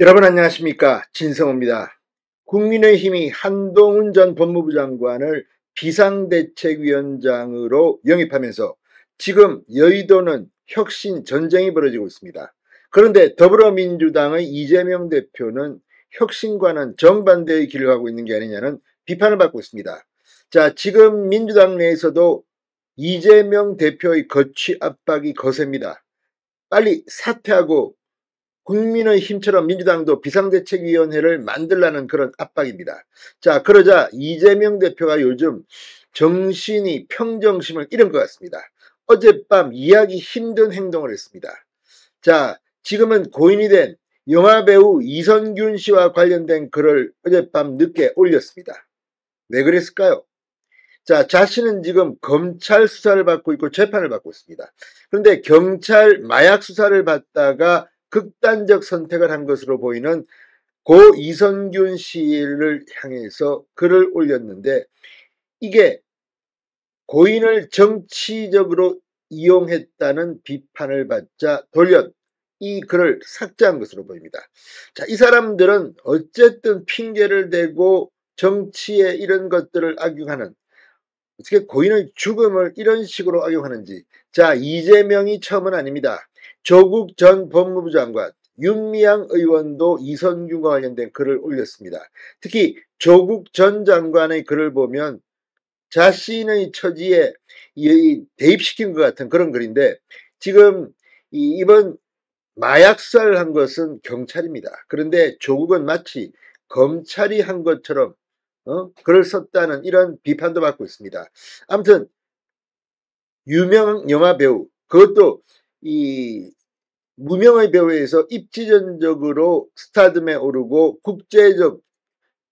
여러분 안녕하십니까, 진성호입니다. 국민의힘이 한동훈 전 법무부 장관을 비상대책위원장으로 영입하면서 지금 여의도는 혁신 전쟁이 벌어지고 있습니다. 그런데 더불어민주당의 이재명 대표는 혁신과는 정반대의 길을 가고 있는 게 아니냐는 비판을 받고 있습니다. 자, 지금 민주당 내에서도 이재명 대표의 거취 압박이 거셉니다. 빨리 사퇴하고 국민의힘처럼 민주당도 비상대책위원회를 만들라는 그런 압박입니다. 자, 그러자 이재명 대표가 요즘 정신이 평정심을 잃은 것 같습니다. 어젯밤 이해하기 힘든 행동을 했습니다. 자, 지금은 고인이 된 영화배우 이선균 씨와 관련된 글을 어젯밤 늦게 올렸습니다. 왜 그랬을까요? 자, 자신은 지금 검찰 수사를 받고 있고 재판을 받고 있습니다. 그런데 경찰 마약 수사를 받다가 극단적 선택을 한 것으로 보이는 고 이선균 씨를 향해서 글을 올렸는데, 이게 고인을 정치적으로 이용했다는 비판을 받자 돌려 이 글을 삭제한 것으로 보입니다. 자, 이 사람들은 어쨌든 핑계를 대고 정치에 이런 것들을 악용하는, 어떻게 고인의 죽음을 이런 식으로 악용하는지. 자, 이재명이 처음은 아닙니다. 조국 전 법무부 장관, 윤미향 의원도 이선균과 관련된 글을 올렸습니다. 특히 조국 전 장관의 글을 보면 자신의 처지에 대입시킨 것 같은 그런 글인데, 지금 이번 마약 수사를 한 것은 경찰입니다. 그런데 조국은 마치 검찰이 한 것처럼 글을 썼다는 이런 비판도 받고 있습니다. 아무튼 유명 영화 배우, 그것도 이 무명의 배우에서 입지전적으로 스타덤에 오르고 국제적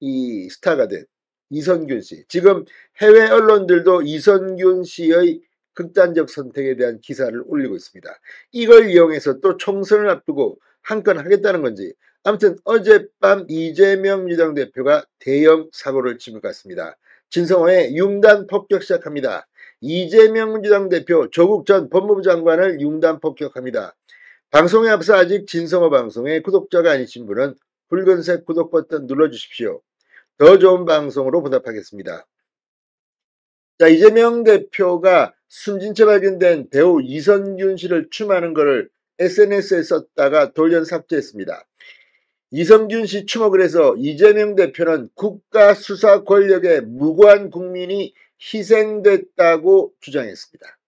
이 스타가 된 이선균 씨. 지금 해외 언론들도 이선균 씨의 극단적 선택에 대한 기사를 올리고 있습니다. 이걸 이용해서 또 총선을 앞두고 한 건 하겠다는 건지. 아무튼 어젯밤 이재명 민주당 대표가 대형 사고를 치는 것 같습니다. 진성호의 융단 폭격 시작합니다. 이재명 민주당 대표 조국 전 법무부 장관을 융단 폭격합니다. 방송에 앞서 아직 진성호 방송의 구독자가 아니신 분은 붉은색 구독 버튼 눌러주십시오. 더 좋은 방송으로 보답하겠습니다. 자, 이재명 대표가 숨진 채 발견된 배우 이선균 씨를 추모하는 것을 SNS에 썼다가 돌연 삭제했습니다. 이선균 씨 추모를 해서 이재명 대표는 국가 수사 권력에 무고한 국민이 희생됐다고 주장했습니다.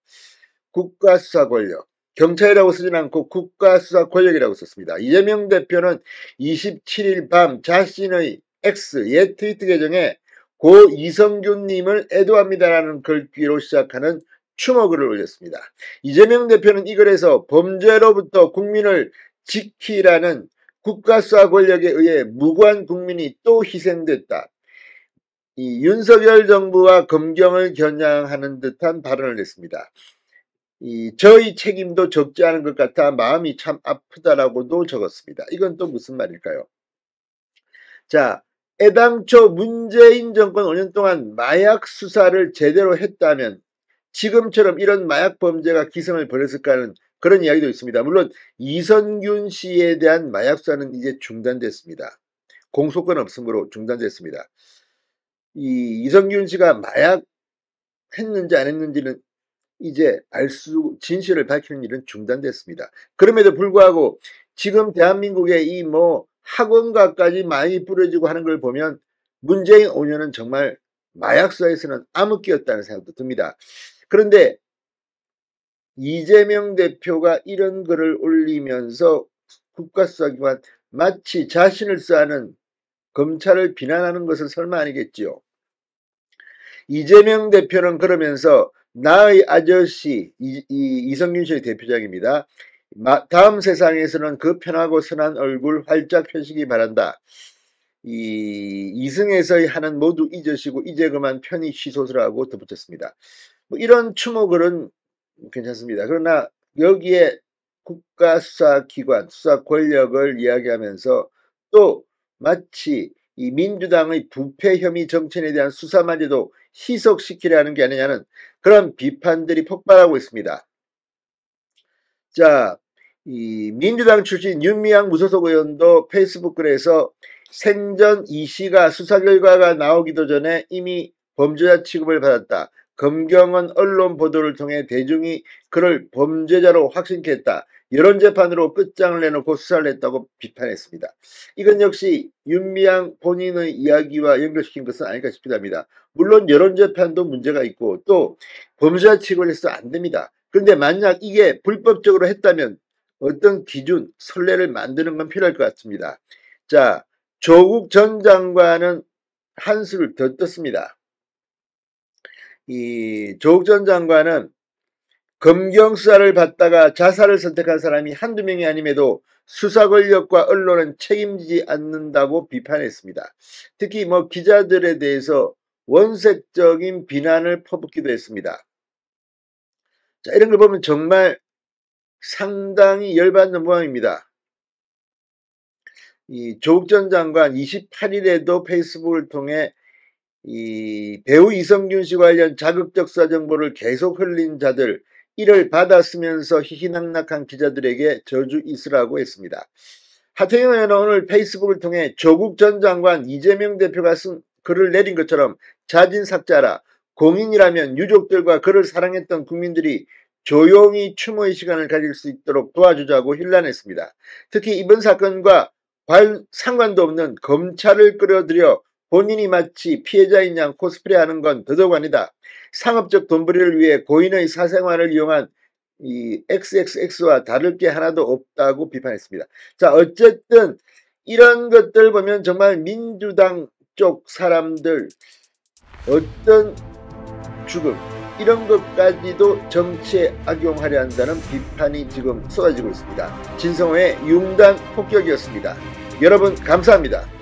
국가 수사 권력. 경찰이라고 쓰진 않고 국가 수사 권력이라고 썼습니다. 이재명 대표는 27일 밤 자신의 X 옛 트위터 계정에 고 이선균님을 애도합니다라는 글귀로 시작하는 추모글을 올렸습니다. 이재명 대표는 이 글에서 범죄로부터 국민을 지키라는 국가 수사 권력에 의해 무고한 국민이 또 희생됐다. 이 윤석열 정부와 검경을 겨냥하는 듯한 발언을 했습니다. 저희 책임도 적지 않은 것 같아 마음이 참 아프다라고도 적었습니다. 이건 또 무슨 말일까요? 자, 애당초 문재인 정권 5년 동안 마약 수사를 제대로 했다면 지금처럼 이런 마약 범죄가 기승을 부렸을까 하는 그런 이야기도 있습니다. 물론 이선균 씨에 대한 마약 수사는 이제 중단됐습니다. 공소권 없음으로 중단됐습니다. 이선균 씨가 마약 했는지 안 했는지는 이제 진실을 밝히는 일은 중단됐습니다. 그럼에도 불구하고 지금 대한민국의 이 학원가까지 많이 뿌려지고 하는 걸 보면 문재인 5년은 정말 마약 수사에서는 암흑기였다는 생각도 듭니다. 그런데 이재명 대표가 이런 글을 올리면서 국가수사기관, 마치 자신을 수사하는 검찰을 비난하는 것은 설마 아니겠지요. 이재명 대표는 그러면서 나의 아저씨, 이성균 씨의 대표작입니다. 다음 세상에서는 그 편하고 선한 얼굴 활짝 펴시기 바란다. 이승에서의 하는 모두 잊으시고 이제 그만 편히 쉬소서라고 덧붙였습니다. 이런 추모글은 괜찮습니다. 그러나 여기에 국가수사기관, 수사 권력을 이야기하면서 또 마치 이 민주당의 부패 혐의 정치인에 대한 수사마저도 희석시키려 하는 게 아니냐는 그런 비판들이 폭발하고 있습니다. 자, 이 민주당 출신 윤미향 무소속 의원도 페이스북 글에서 생전 이 씨가 수사 결과가 나오기도 전에 이미 범죄자 취급을 받았다. 검경은 언론 보도를 통해 대중이 그를 범죄자로 확신케 했다. 여론재판으로 끝장을 내놓고 수사를 했다고 비판했습니다. 이건 역시 윤미향 본인의 이야기와 연결시킨 것은 아닐까 싶기도 합니다. 물론 여론재판도 문제가 있고 또 범죄자 취급을 해서 안 됩니다. 그런데 만약 이게 불법적으로 했다면 어떤 기준, 선례를 만드는 건 필요할 것 같습니다. 자, 조국 전 장관은 한술 더 떴습니다. 이 조국 전 장관은 검경 수사를 받다가 자살을 선택한 사람이 한두 명이 아님에도 수사 권력과 언론은 책임지지 않는다고 비판했습니다. 특히 기자들에 대해서 원색적인 비난을 퍼붓기도 했습니다. 자, 이런 걸 보면 정말 상당히 열받는 모양입니다. 이 조국 전 장관 28일에도 페이스북을 통해 이 배우 이성균 씨 관련 자극적 수사 정보를 계속 흘린 자들, 이를 받았으면서 희희낙낙한 기자들에게 저주 있으라고 했습니다. 하태경 의원은 오늘 페이스북을 통해 조국 전 장관 이재명 대표가 쓴 글을 내린 것처럼 자진 삭제하라. 공인이라면 유족들과 그를 사랑했던 국민들이 조용히 추모의 시간을 가질 수 있도록 도와주자고 힐난했습니다. 특히 이번 사건과 상관도 없는 검찰을 끌어들여 본인이 마치 피해자인 양 코스프레하는 건 더더욱 아니다. 상업적 돈벌이를 위해 고인의 사생활을 이용한 이 XXX와 다를 게 하나도 없다고 비판했습니다. 자, 어쨌든 이런 것들 보면 정말 민주당 쪽 사람들 어떤 죽음 이런 것까지도 정치에 악용하려 한다는 비판이 지금 쏟아지고 있습니다. 진성호의 융단 폭격이었습니다. 여러분 감사합니다.